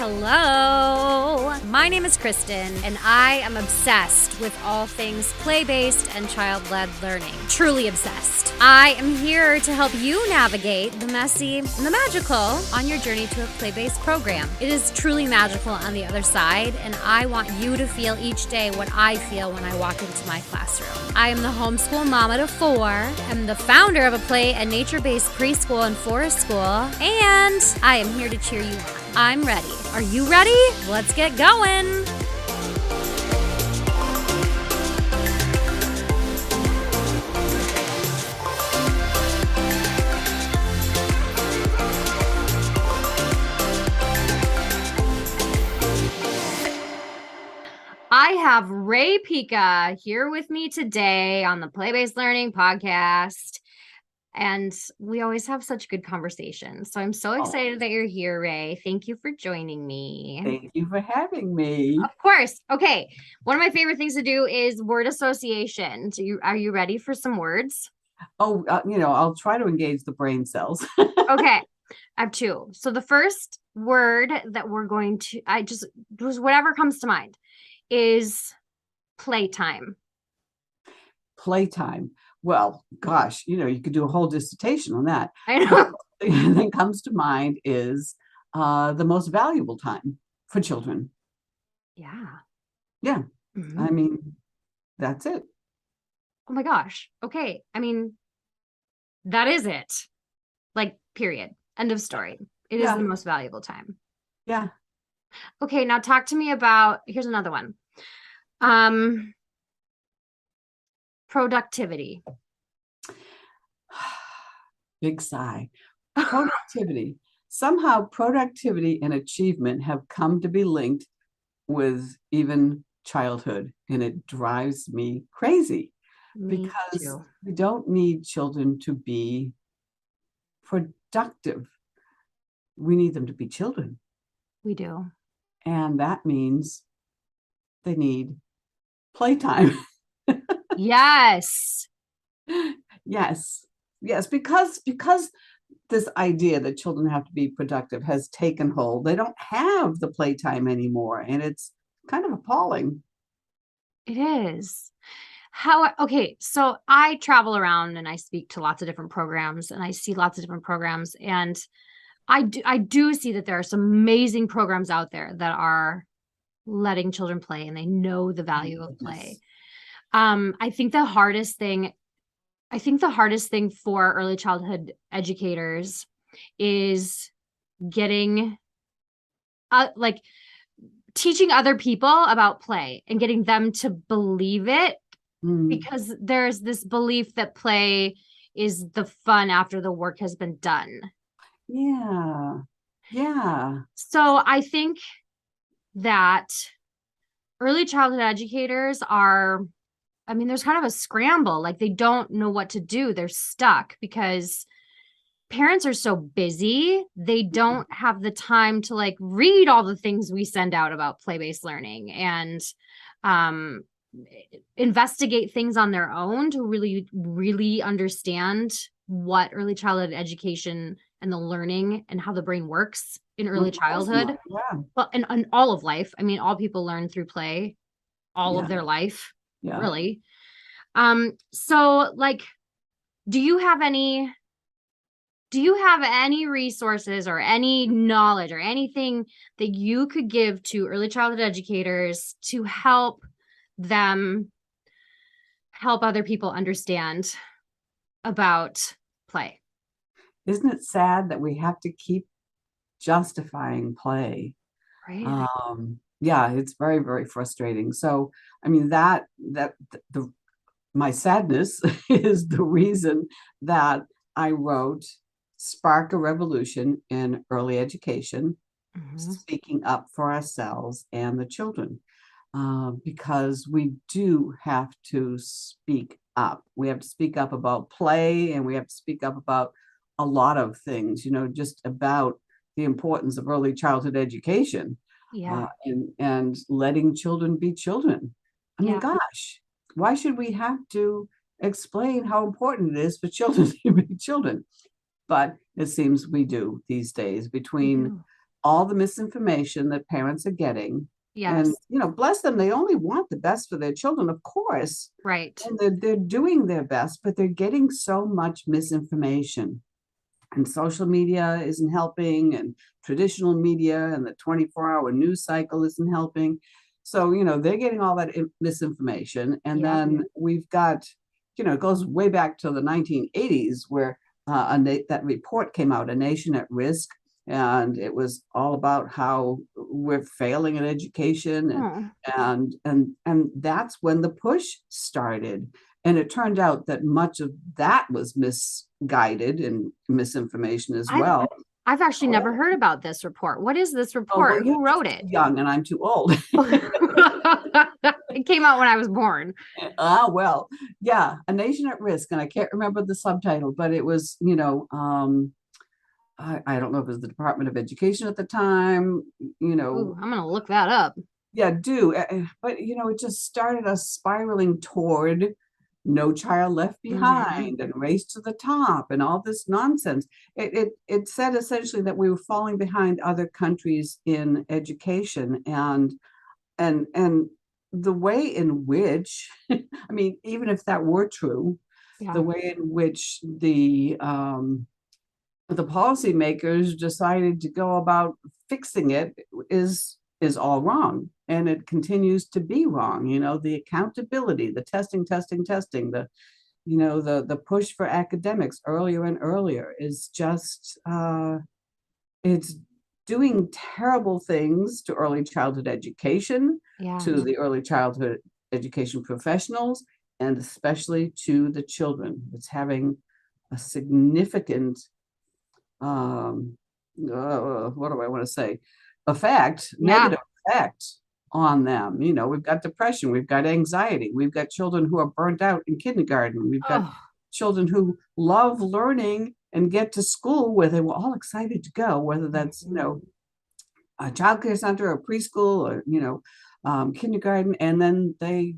Hello. My name is Kristen, and I am obsessed with all things play-based and child-led learning. Truly obsessed. I am here to help you navigate the messy and the magical on your journey to a play-based program. It is truly magical on the other side, and I want you to feel each day what I feel when I walk into my classroom. I am the homeschool mama to 4. I'm the founder of a play and nature-based preschool and forest school, and I am here to cheer you on. I'm ready. Are you ready? Let's get going. I have Rae Pica here with me today on the Play-Based Learning podcast. And we always have such good conversations. So I'm so excited that you're here, Rae. Thank you for joining me. Thank you for having me. Of course. Okay. One of my favorite things to do is word association. Are you ready for some words? Oh, I'll try to engage the brain cells. Okay. I have 2. So the first word that we're going to, just whatever comes to mind, is playtime. Playtime. Well, gosh, you could do a whole dissertation on that. I know. The thing that comes to mind is the most valuable time for children. Yeah. Yeah. Mm-hmm. I mean, that's it. Oh my gosh. Okay. I mean, that is it. Like, period. End of story. It is the most valuable time. Yeah. Okay. Now talk to me about, here's another one. Productivity. Big sigh. Productivity. Somehow productivity and achievement have come to be linked with even childhood, and it drives me crazy because we don't need children to be productive. We need them to be children. We do. And that means they need playtime. Yes. Yes, because this idea that children have to be productive has taken hold. They don't have the playtime anymore, and it's kind of appalling. It is. Okay, so I travel around and I speak to lots of different programs and I see lots of different programs, and I do see that there are some amazing programs out there that are letting children play and they know the value of play. I think the hardest thing for early childhood educators is getting teaching other people about play and getting them to believe it, because there's this belief that play is the fun after the work has been done. Yeah. So I think that early childhood educators there's kind of a scramble. Like, they don't know what to do. They're stuck because parents are so busy. They don't have the time to read all the things we send out about play-based learning and investigate things on their own to really, really understand what early childhood education and the learning and how the brain works in early childhood. Yeah. Well, and all of life. I mean, all people learn through play all of their life. Yeah. Really. So do you have any resources or any knowledge or anything that you could give to early childhood educators to help them help other people understand about play? Isn't it sad that we have to keep justifying play? Right. Yeah, it's very, very frustrating. So, I mean, my sadness is the reason that I wrote Spark a Revolution in Early Education, speaking up for ourselves and the children, because we do have to speak up. We have to speak up about play, and we have to speak up about a lot of things, just about the importance of early childhood education. Yeah. And letting children be children. I mean, gosh, why should we have to explain how important it is for children to be children? But it seems we do these days, between all the misinformation that parents are getting. And, Yes. bless them, they only want the best for their children, of course. Right. And they're doing their best, but they're getting so much misinformation. And social media isn't helping, and traditional media and the 24-hour news cycle isn't helping. So, they're getting all that misinformation. And Yeah. then we've got, it goes way back to the 1980s where that report came out, A Nation at Risk. And it was all about how we're failing in education, and that's when the push started. And it turned out that much of that was misguided and misinformation as well. I've actually never heard about this report. What is this report? Well, who wrote it? Young, and I'm too old. It came out when I was born. Well, yeah, A Nation at Risk, and I can't remember the subtitle, but it was, I don't know if it was the Department of Education at the time, Ooh, I'm gonna look that up. Yeah, do. But, it just started us spiraling toward No Child Left Behind and Race to the Top and all this nonsense. It said essentially that we were falling behind other countries in education, and the way in which, I mean, even if that were true, the way in which the policymakers decided to go about fixing it is all wrong, and it continues to be wrong. The accountability, the testing, the push for academics earlier and earlier is just it's doing terrible things to early childhood education, to the early childhood education professionals, and especially to the children. It's having a significant what do I want to say? Negative effect on them. We've got depression, we've got anxiety, we've got children who are burnt out in kindergarten, we've got children who love learning and get to school where they were all excited to go, whether that's a child care center or preschool or kindergarten, and then they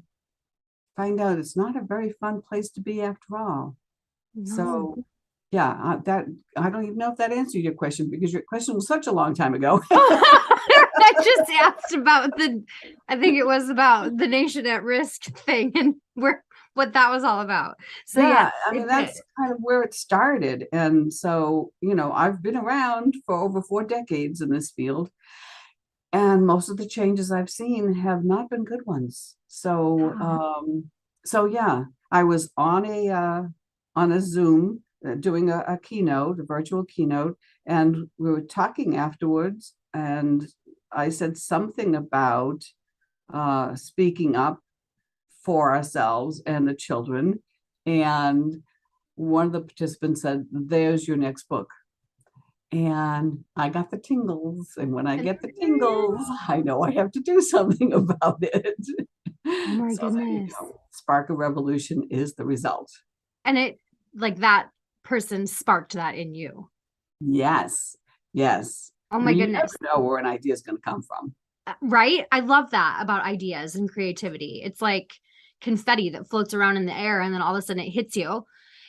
find out it's not a very fun place to be after all. So yeah, that I don't even know if that answered your question, because your question was such a long time ago. I just asked about I think it was about the Nation at Risk thing and what that was all about. So I mean, that's kind of where it started. And so, I've been around for over 4 decades in this field, and most of the changes I've seen have not been good ones. So, I was on a Zoom doing a keynote, a virtual keynote, and we were talking afterwards, and I said something about speaking up for ourselves and the children, and one of the participants said, "There's your next book." And I got the tingles, and when I get the tingles, I know I have to do something about it. Oh my goodness. Spark a Revolution is the result. And it, like, that person sparked that in you. Yes. Oh my goodness. You never know where an idea is going to come from. Right? I love that about ideas and creativity. It's like confetti that floats around in the air, and then all of a sudden it hits you.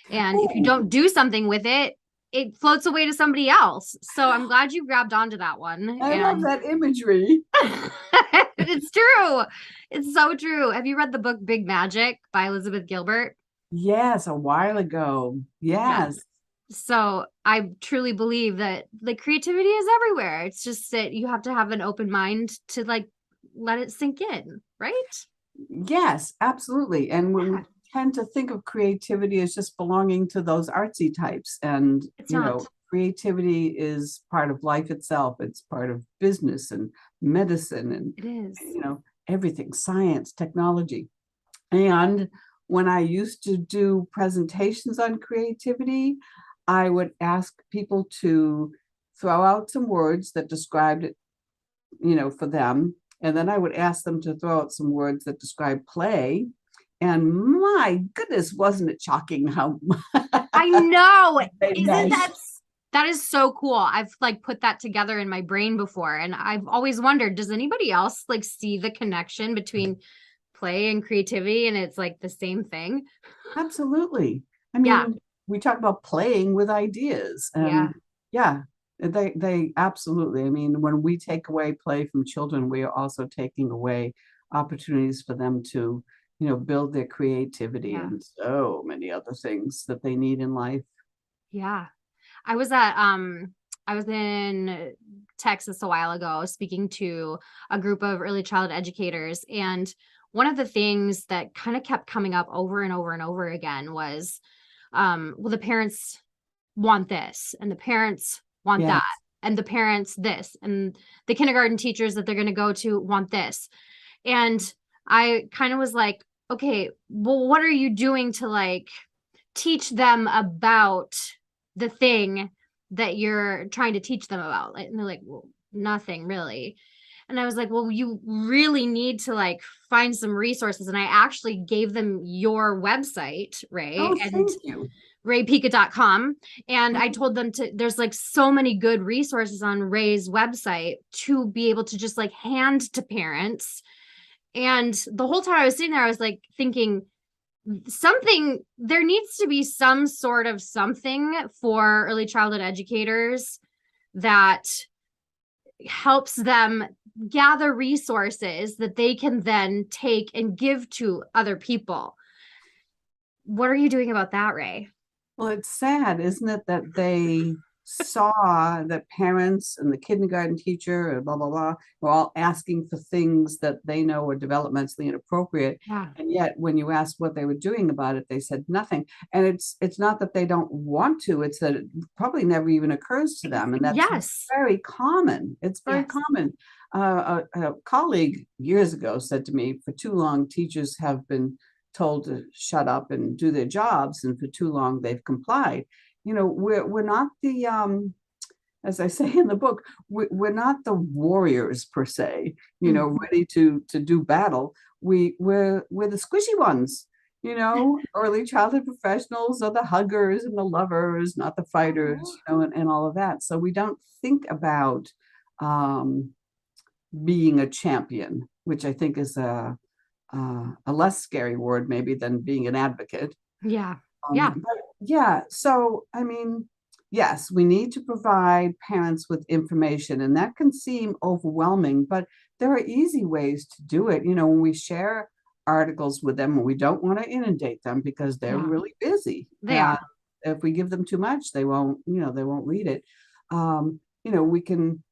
And if you don't do something with it, it floats away to somebody else. So I'm glad you grabbed onto that one. I love that imagery. It's true. It's so true. Have you read the book Big Magic by Elizabeth Gilbert? Yes, a while ago. Yes. So I truly believe that creativity is everywhere. It's just that you have to have an open mind to let it sink in, right? Yes, absolutely. And when we tend to think of creativity as just belonging to those artsy types, and creativity is part of life itself. It's part of business and medicine, and it is, everything, science, technology. And when I used to do presentations on creativity, I would ask people to throw out some words that described it, for them. And then I would ask them to throw out some words that describe play. And my goodness, wasn't it shocking how I know. That is so cool. I've put that together in my brain before. And I've always wondered, does anybody else see the connection between play and creativity? And it's the same thing. Absolutely. I mean, we talk about playing with ideas. And They absolutely. I mean, when we take away play from children, we are also taking away opportunities for them to, build their creativity Yeah. and so many other things that they need in life. Yeah. I was in Texas a while ago speaking to a group of early childhood educators, and one of the things that kind of kept coming up over and over and over again was well, the parents want this and the parents want Yeah. that and the parents this and the kindergarten teachers that they're going to go to want this. And I kind of was like, okay, well, what are you doing to like teach them about the thing that you're trying to teach them about? And they're like, well, nothing really. And I was like, well, you really need to like find some resources. And I actually gave them your website, Rae, Oh, and thank you. raepica.com. And I told them there's like so many good resources on Rae's website to be able to just like hand to parents. And the whole time I was sitting there, I was like thinking, there needs to be some sort of something for early childhood educators that helps them gather resources that they can then take and give to other people. What are you doing about that, Rae? Well, it's sad, isn't it, that they saw that parents and the kindergarten teacher and blah, blah, blah, were all asking for things that they know are developmentally inappropriate. Yeah. And yet when you asked what they were doing about it, they said nothing. And it's not that they don't want to, it's that it probably never even occurs to them. And that's Yes. very common. It's very Yes. common. A colleague years ago said to me, for too long, teachers have been told to shut up and do their jobs, and for too long they've complied. We're not the as I say in the book, we're not the warriors per se, ready to do battle. We're the squishy ones. Early childhood professionals are the huggers and the lovers, not the fighters, and all of that. So we don't think about um, being a champion, which I think is a less scary word maybe than being an advocate. Yeah. Yeah. But yeah, so I mean, yes, we need to provide parents with information, and that can seem overwhelming, but there are easy ways to do it. When we share articles with them, we don't want to inundate them because they're Yeah. really busy. They are. If we give them too much, they won't read it. We can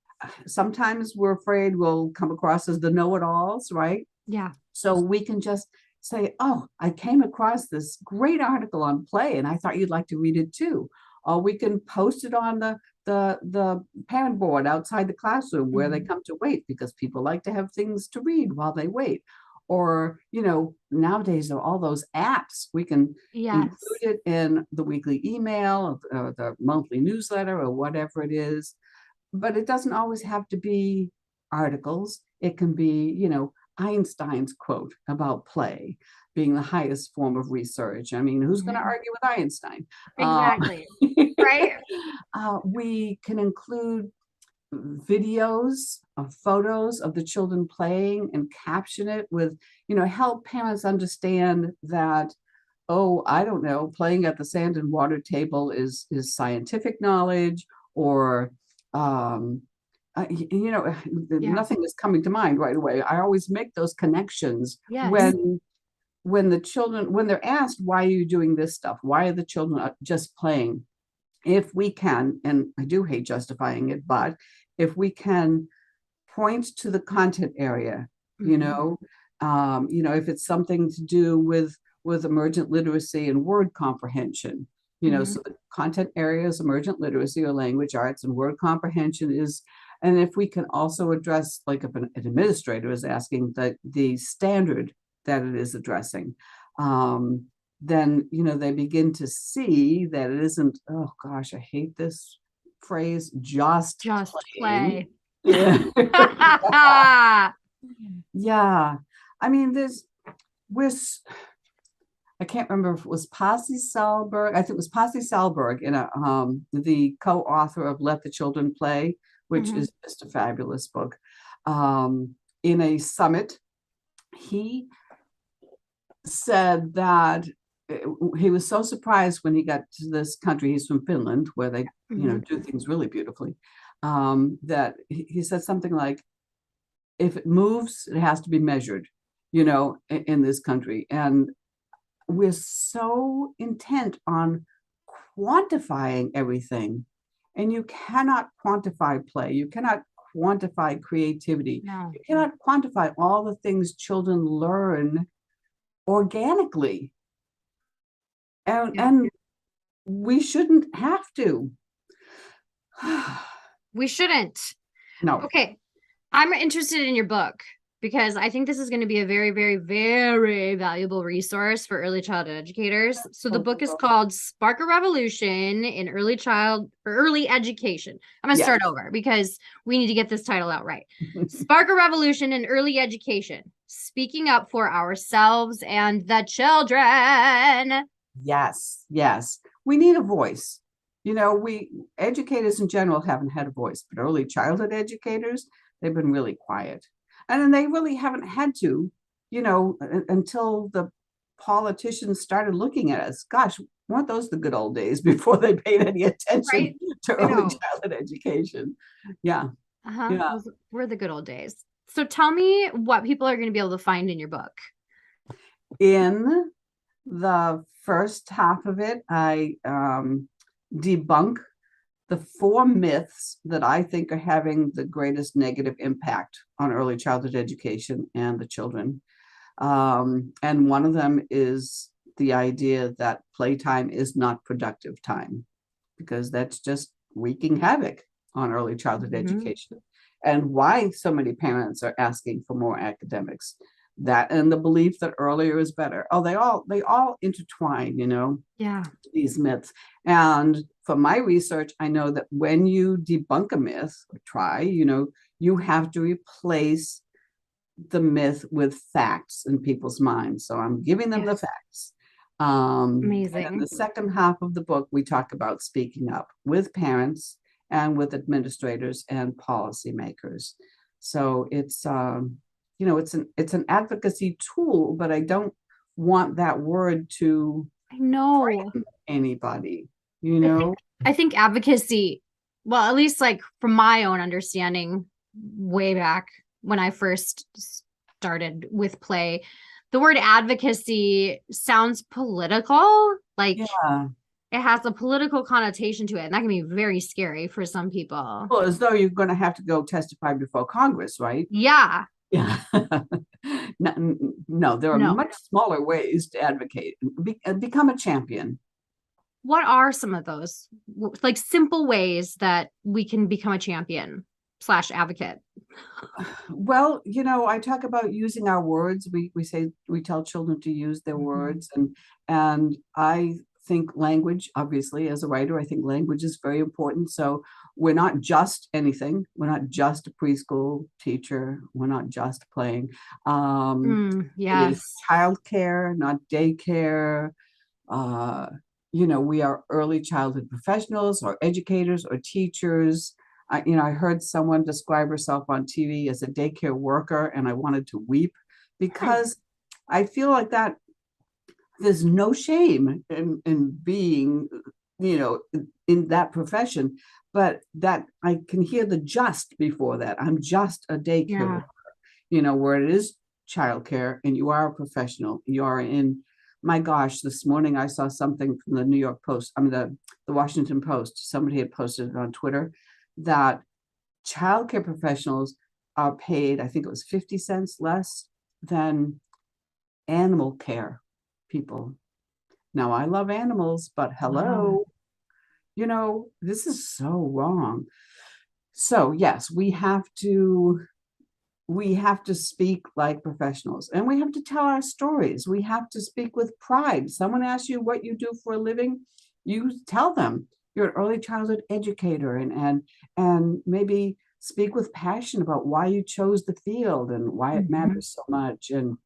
sometimes we're afraid we'll come across as the know-it-alls, right? Yeah. So we can just say, oh, I came across this great article on play and I thought you'd like to read it too. Or we can post it on the parent board outside the classroom where they come to wait, because people like to have things to read while they wait. Or, nowadays there are all those apps. We can Yes. include it in the weekly email or the monthly newsletter or whatever it is. But it doesn't always have to be articles. It can be, Einstein's quote about play being the highest form of research. I mean, who's going to argue with Einstein? Exactly. Right? We can include videos of photos of the children playing and caption it with, help parents understand that, oh, I don't know, playing at the sand and water table is scientific knowledge, or nothing is coming to mind right away. I always make those connections Yes. when the children, when they're asked, why are you doing this stuff? Why are the children just playing? If we can, and I do hate justifying it, but if we can point to the content area, if it's something to do with emergent literacy and word comprehension, so the content area is emergent literacy or language arts, and word comprehension is, and if we can also address, like if an administrator is asking the standard that it is addressing, then, they begin to see that it isn't, oh gosh, I hate this phrase, just play. Yeah. Yeah. I mean, I can't remember if it was Pasi Sahlberg. I think it was Pasi Sahlberg in the co-author of Let the Children Play, which is just a fabulous book. In a summit, he said that he was so surprised when he got to this country. He's from Finland, where they, do things really beautifully. that he said something like, if it moves, it has to be measured, in this country. And we're so intent on quantifying everything. And you cannot quantify play. You cannot quantify creativity. No. You cannot quantify all the things children learn organically. And we shouldn't have to. We shouldn't. No. Okay. I'm interested in your book because I think this is going to be a very, very, very valuable resource for early childhood educators. So the book is called Spark a Revolution in Early Education. I'm going to start over because we need to get this title out right. Spark a Revolution in Early Education, speaking up for ourselves and the children. Yes. We need a voice. We educators in general haven't had a voice, but early childhood educators, they've been really quiet. And then they really haven't had to, until the politicians started looking at us. Gosh, weren't those the good old days before they paid any attention to early childhood education? Yeah. Those were the good old days. So tell me what people are going to be able to find in your book. In the first half of it, I debunk the 4 myths that I think are having the greatest negative impact on early childhood education and the children. And one of them is the idea that playtime is not productive time, because that's just wreaking havoc on early childhood education. And why so many parents are asking for more academics. That and the belief that earlier is better. Oh, they all intertwine, these myths. And from my research, I know that when you debunk a myth or try, you have to replace the myth with facts in people's minds. So I'm giving them the facts. Amazing. And in the second half of the book, we talk about speaking up with parents and with administrators and policymakers. So it's it's an advocacy tool, but I don't want that word to frighten anybody, I think advocacy, well, at least like from my own understanding, way back when I first started with play, the word advocacy sounds political. Like it has a political connotation to it, and that can be very scary for some people. Well, as though you're going to have to go testify before Congress, right? Yeah. No, there are much smaller ways to advocate. Become a champion. What are some of those like simple ways that we can become a champion / advocate? Well, I talk about using our words. We tell children to use their words, and I think language, obviously, as a writer, I think language is very important. So we're not just anything. We're not just a preschool teacher. We're not just playing. It is childcare, not daycare. We are early childhood professionals or educators or teachers. I heard someone describe herself on TV as a daycare worker, and I wanted to weep because I feel like that there's no shame in being, in that profession, but that I can hear the just before that. I'm just a daycare worker, where it is childcare and you are a professional. You are in, my gosh, this morning I saw something from the New York Post, the Washington Post. Somebody had posted it on Twitter that childcare professionals are paid, I think it was 50 cents less than animal care people. Now, I love animals, but hello, this is so wrong. So yes, we have to speak like professionals, and we have to tell our stories. We have to speak with pride. Someone asks you what you do for a living, you tell them you're an early childhood educator, and maybe speak with passion about why you chose the field and why it matters so much. And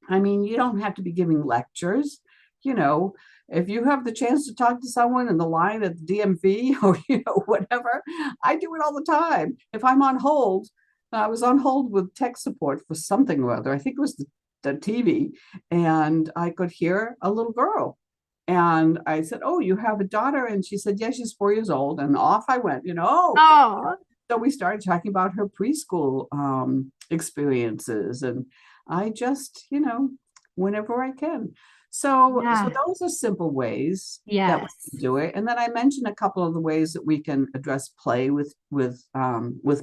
I mean, you don't have to be giving lectures. If you have the chance to talk to someone in the line at the DMV or, whatever, I do it all the time. If I'm on hold, I was on hold with tech support for something or other. I think it was the TV, and I could hear a little girl. And I said, "Oh, you have a daughter?" And she said, "Yes, she's 4 years old." And off I went, So we started talking about her preschool experiences, and I just, whenever I can. So Yeah. those are simple ways that we Yes. can do it. And then I mentioned a couple of the ways that we can address play with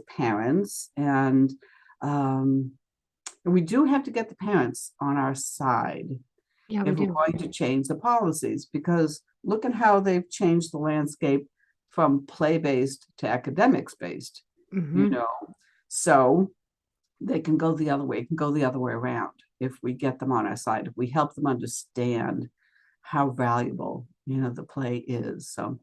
parents, um, and we do have to get the parents on our side Yeah, we if we're do. going to change the policies, because look at how they've changed the landscape from play-based to academics-based, you Hmm. know. So they can go the other way, it can go the other way around if we get them on our side, if we help them understand how valuable, the play is. So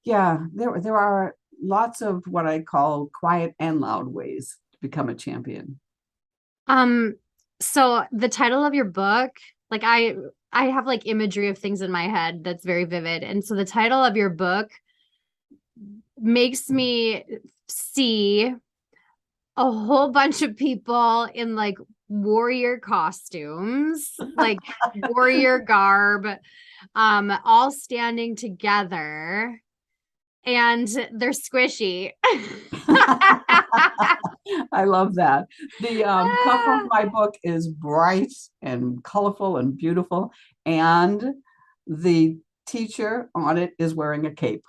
yeah, there are lots of what I call quiet and loud ways to become a champion. Um, so the title of your book, like I have like imagery of things in my head that's very vivid. And so the title of your book makes me see a whole bunch of people in like warrior costumes, like warrior garb, all standing together, and they're squishy. I love that. The cover of my book is bright and colorful and beautiful, and the teacher on it is wearing a cape.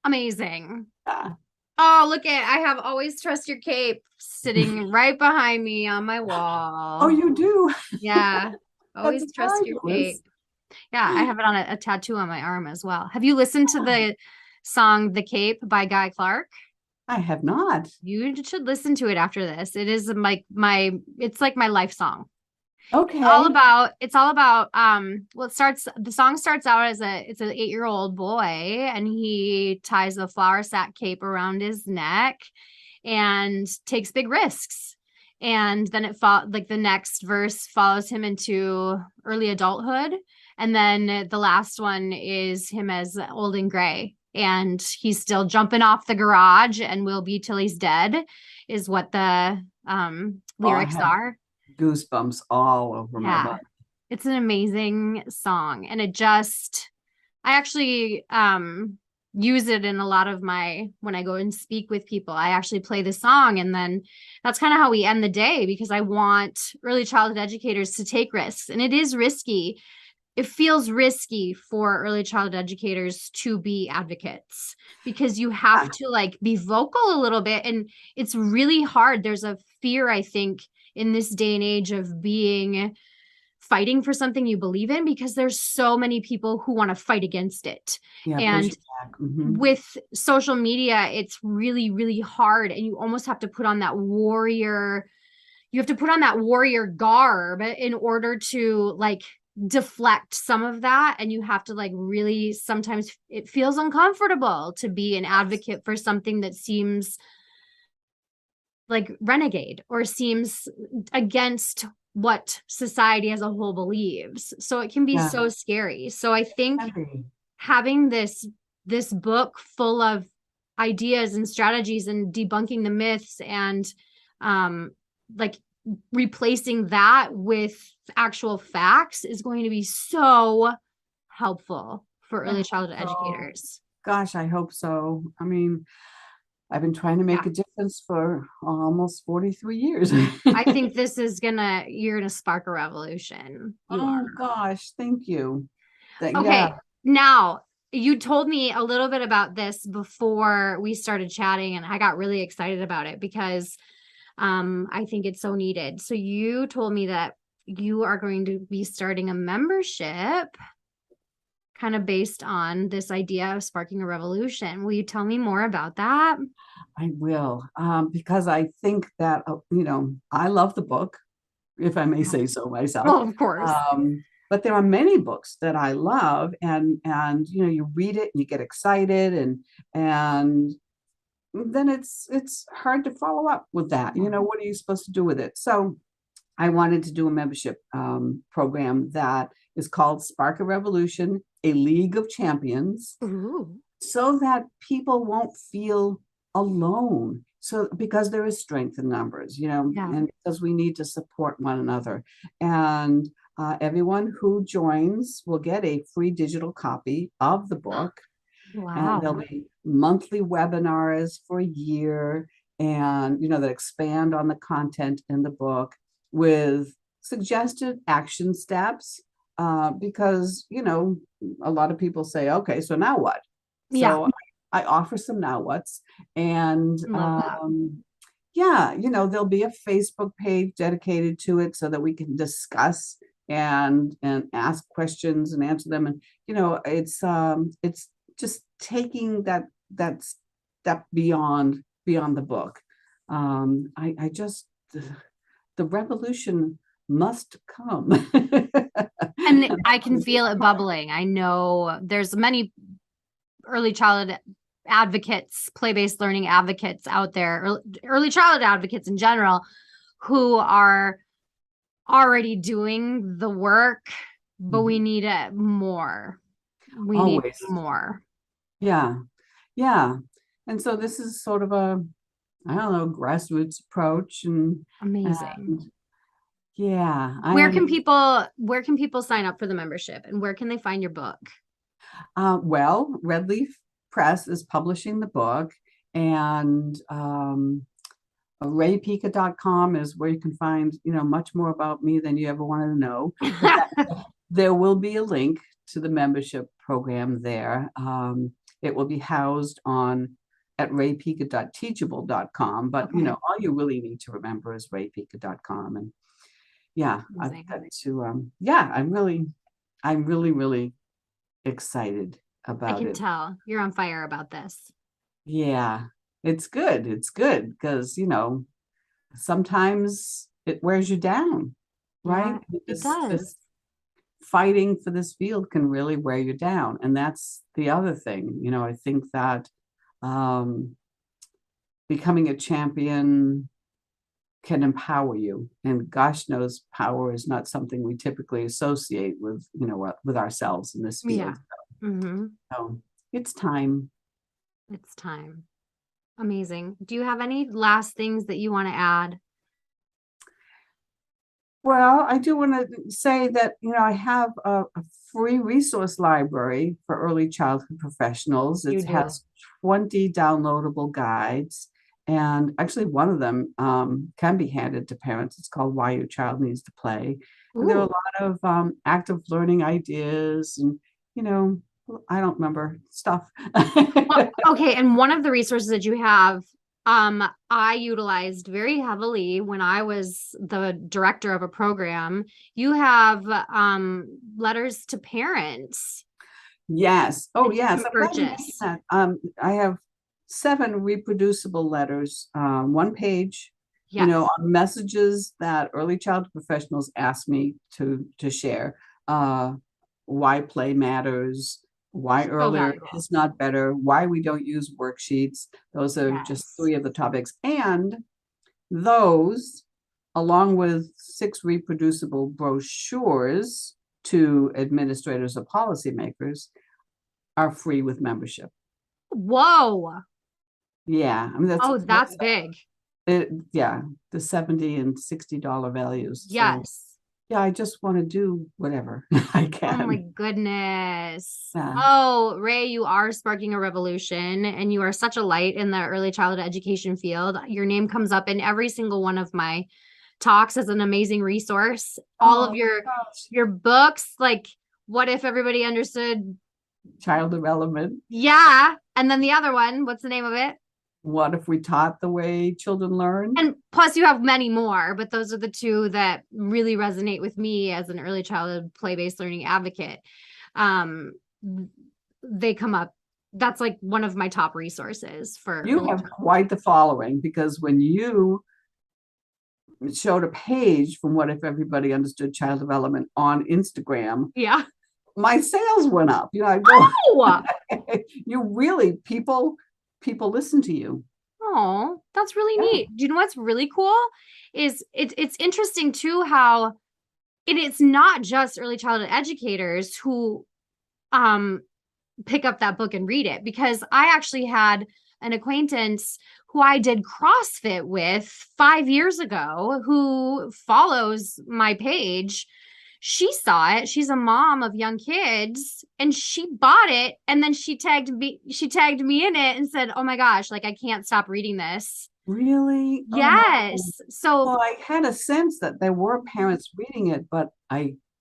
Amazing. Ah, Oh, look at I have always trust your cape sitting right behind me on my oh, wall. you do? Yeah. That's Always trust your fabulous. cape. Yeah, I have it on a tattoo on my arm as well. Have you listened to the song The Cape by Guy Clark? I have not. You should listen to it after this. It is my it's like my life song. Okay. It's all about well, it starts the song starts out as it's an 8-year-old boy, and he ties a flour sack cape around his neck and takes big risks. And then like the next verse follows him into early adulthood, and then the last one is him as old and gray, and he's still jumping off the garage and will be till he's dead, is what the Oh, I lyrics have are. goosebumps all over my Yeah. body. It's an amazing song, and I actually use it in a lot of my when I go and speak with people. I actually play the song, and then that's kind of how we end the day, because I want early childhood educators to take risks. And it is risky. It feels risky for early childhood educators to be advocates, because you have Ah, to like be vocal a little bit, and it's really hard. There's a fear, I think, in this day and age of being fighting for something you believe in, because there's so many people who want to fight against it. yeah, push And it back. Hmm. with social media, it's really, really hard. And you almost have to put on that warrior garb in order to like deflect some of that. And you have to like really, sometimes it feels uncomfortable to be an advocate for something that seems like renegade or seems against what society as a whole believes. So it can be Yeah, so scary. So I think heavy. having this book full of ideas and strategies and debunking the myths and um like replacing that with actual facts is going to be so helpful for I early hope childhood so. educators. Gosh, I hope so. I mean, I've been trying to make Yeah. a difference for almost 43 years. I think this is you're gonna spark a revolution. You are. Oh gosh, thank you. Yeah, Okay, now you told me a little bit about this before we started chatting, and I got really excited about it because I think it's so needed. So you told me that you are going to be starting a membership kind of based on this idea of sparking a revolution. Will you tell me more about that? I will. Because I think that, I love the book, if I may say so myself. Well, of course. But there are many books that I love, and you read it and you get excited, and then it's hard to follow up with that. What are you supposed to do with it? So I wanted to do a membership program that is called Spark a Revolution, a League of Champions, Ooh. so that people won't feel alone. So because there is strength in numbers, Yeah. and because we need to support one another. And everyone who joins will get a free digital copy of the book. And Wow. there'll be monthly webinars for a year, and that expand on the content in the book with suggested action steps, because a lot of people say, okay, so now what? Yeah. So I offer some now what's, and Love that. yeah, there'll be a Facebook page dedicated to it so that we can discuss and ask questions and answer them. And it's just taking that step beyond the book. I just the revolution must come. And I can feel it bubbling. I know there's many early childhood advocates, play-based learning advocates out there, early childhood advocates in general, who are already doing the work, but we need it more. We need Always. more. Yeah. Yeah. And so this is sort of a, I don't know, grassroots approach. Amazing. And yeah, Where can people sign up for the membership, and where can they find your book? Well, Red Leaf Press is publishing the book, and RaePica.com is where you can find, much more about me than you ever wanted to know. There will be a link to the membership program there. It will be housed at raepica.teachable.com, but Okay. all you really need to remember is raepica.com. And yeah, I've got to yeah, I'm really excited I about can it. tell you're on fire about this. Yeah, it's good. It's good because, sometimes it wears you down, right? Yeah, it This does. fighting for this field can really wear you down. And that's the other thing. I think that becoming a champion can empower you. And gosh knows power is not something we typically associate with ourselves in this field. Yeah. Mm-hmm. So it's time. It's time. Amazing. Do you have any last things that you want to add? Well, I do want to say that, I have a free resource library for early childhood professionals. You It do. has 20 downloadable guides. And actually, one of them can be handed to parents. It's called Why Your Child Needs to Play. And there are a Ooh. lot of active learning ideas and, I don't remember stuff. Well, okay, and one of the resources that you have, I utilized very heavily when I was the director of a program. You have letters to parents Yes. Oh, that you yes. can I'm glad you mentioned purchase. that. I have 7 reproducible letters, one page, Yes. on messages that early childhood professionals ask me to share. Why play matters, why So earlier valuable. is not better, why we don't use worksheets. Those are just Yes. 3 of the topics. And those, along with 6 reproducible brochures to administrators or policymakers, are free with membership. Whoa. Yeah, I mean Oh, that's big. yeah, the $70 and $60 values. So Yes. yeah, I just want to do whatever I Oh my can. goodness. Yeah. Oh, Rae, you are sparking a revolution, and you are such a light in the early childhood education field. Your name comes up in every single one of my talks as an amazing resource. All of Oh gosh. your books, like What If Everybody Understood? Child development. Yeah. And then the other one, what's the name of it? What if we taught the way children learn? And plus you have many more, but those are the two that really resonate with me as an early childhood play-based learning advocate. Um, they come up. That's like one of my top resources for You have quite the following, because when you showed a page from What If Everybody Understood Child Development on Instagram, yeah. my sales went up. I go, Oh, you really, people listen to you. oh, that's really Yeah. neat. Do you know what's really cool? Is it's interesting too how it's not just early childhood educators who pick up that book and read it, because I actually had an acquaintance who I did CrossFit with 5 years ago who follows my page. she saw it. She's a mom of young kids and she bought it. And then she tagged me in it and said, oh my gosh, like I can't stop reading this. Really? Yes. So Well, I had a sense that there were parents reading it, but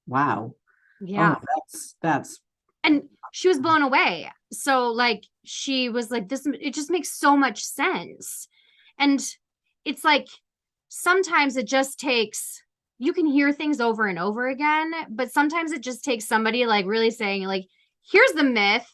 wow. yeah. That's And she was blown away. So like she was like, this, it just makes so much sense. And it's like sometimes it just takes, you can hear things over and over again, but sometimes it just takes somebody like really saying like, here's the myth,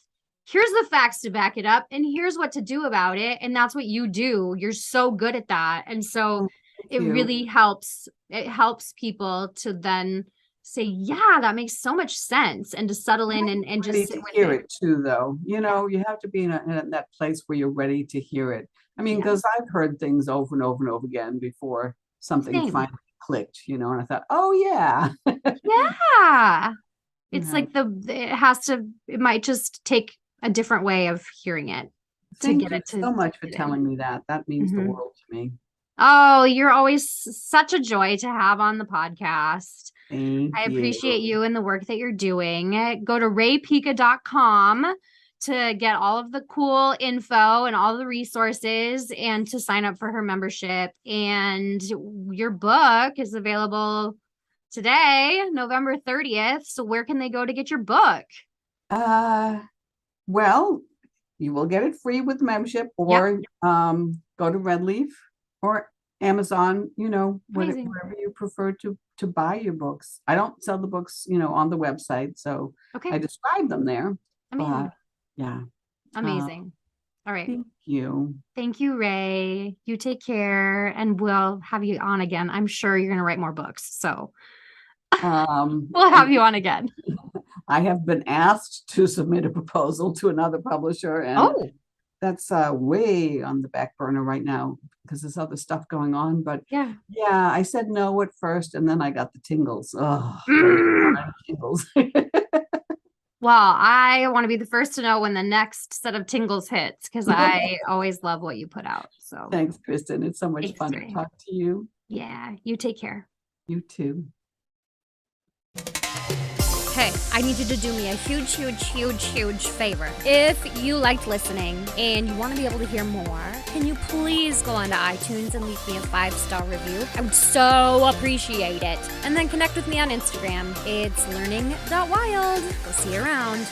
here's the facts to back it up, and here's what to do about it. And that's what you do. You're so good at that. And so it really helps. It helps people to then say, yeah, that makes so much sense, and to settle in and just sit with hear it. it too, though. You know, you have to be in that place where you're ready to hear it. I mean, because I've heard things over and over and over again before something finally clicked, you know, and I thought, oh yeah. Yeah. It's like it might just take a different way of hearing it. Thank you so much for telling me that. That means the world to me. Oh, you're always such a joy to have on the podcast. I appreciate you and the work that you're doing. Go to raepica.com to get all of the cool info and all the resources and to sign up for her membership. And your book is available today, November 30th. So where can they go to get your book? Well, you will get it free with membership, or go to Red Leaf or Amazon, you know, wherever you prefer to buy your books. I don't sell the books, you know, on the website, so I describe them there. Amazing. Yeah. Amazing. All right. Thank you. Thank you, Rae. You take care, and we'll have you on again. I'm sure you're going to write more books, so we'll have you on again. I have been asked to submit a proposal to another publisher, and that's way on the back burner right now because there's other stuff going on. But yeah, I said no at first, and then I got the tingles. Oh, tingles. Well, I want to be the first to know when the next set of tingles hits because I always love what you put out. So thanks, Kristen. It's so much fun to talk to you. Yeah, you take care. You too. Hey, I need you to do me a huge, huge, huge, huge favor. If you liked listening and you want to be able to hear more, can you please go onto iTunes and leave me a 5-star review? I would so appreciate it. And then connect with me on Instagram. It's learning.wild. We'll see you around.